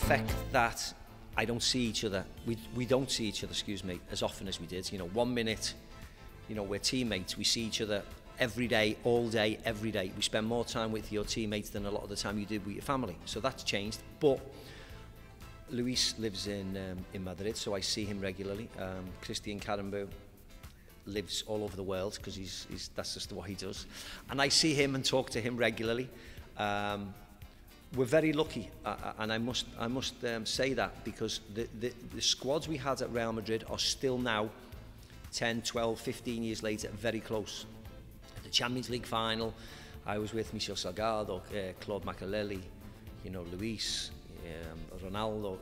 affect that I don't see each other. We don't see each other, excuse me, as often as we did. You know, 1 minute, you know, we're teammates. We see each other every day, all day, every day. We spend more time with your teammates than a lot of the time you did with your family. So that's changed. But Luis lives in Madrid, so I see him regularly. Cristiano Ronaldo lives all over the world because that's just what he does. And I see him and talk to him regularly. We're very lucky, and I must say that, because the squads we had at Real Madrid are still now, 10, 12, 15 years later, very close. At the Champions League final, I was with Michel Salgado, Claude Makelele, you know, Luis, Ronaldo,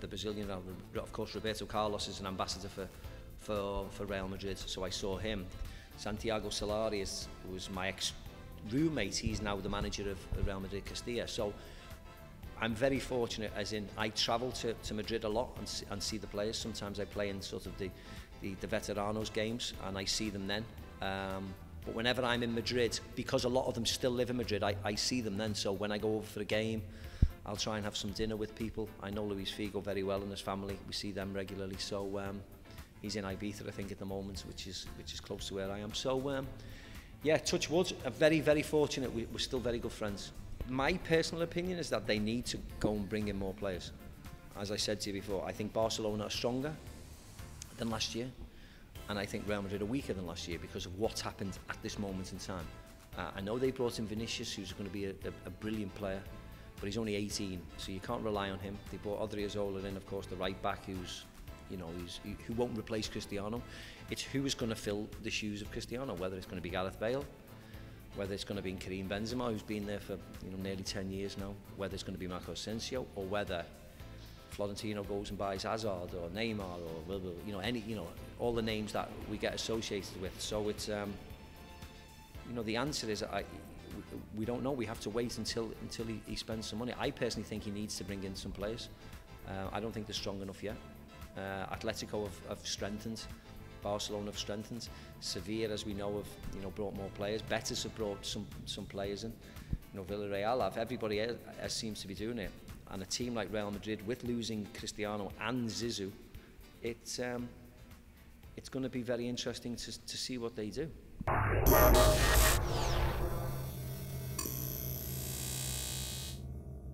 the Brazilian Ronaldo. Of course, Roberto Carlos is an ambassador for Real Madrid, so I saw him. Santiago Solari was my ex-roommate. He's now the manager of Real Madrid Castilla. So I'm very fortunate, as in I travel to Madrid a lot and see the players. Sometimes I play in sort of the veteranos games and I see them then. But whenever I'm in Madrid, because a lot of them still live in Madrid, I see them then. So when I go over for a game, I'll try and have some dinner with people. I know Luis Figo very well and his family. We see them regularly. So he's in Ibiza, I think, at the moment, which is close to where I am. So yeah, touch wood. Very, very fortunate. We're still very good friends. My personal opinion is that they need to go and bring in more players. As I said to you before, I think Barcelona are stronger than last year, and I think Real Madrid are weaker than last year because of what's happened at this moment in time. I know they brought in Vinicius, who's going to be a brilliant player, but he's only 18, so you can't rely on him. They brought Odriozola in, of course, the right back, who's, you know, who won't replace Cristiano. It's who is going to fill the shoes of Cristiano, whether it's going to be Gareth Bale, whether it's going to be Karim Benzema, who's been there for, you know, nearly 10 years now, whether it's going to be Marco Asensio, or whether Florentino goes and buys Hazard or Neymar or, you know, any, you know, all the names that we get associated with. So it's, you know, the answer is we don't know. We have to wait until he spends some money. I personally think he needs to bring in some players. I don't think they're strong enough yet. Atletico have strengthened. Barcelona have strengthened. Sevilla, as we know, have, you know, brought more players. Betis have brought some players in. You know, Villarreal have. Everybody else seems to be doing it. And a team like Real Madrid, with losing Cristiano and Zizou, it's going to be very interesting to see what they do.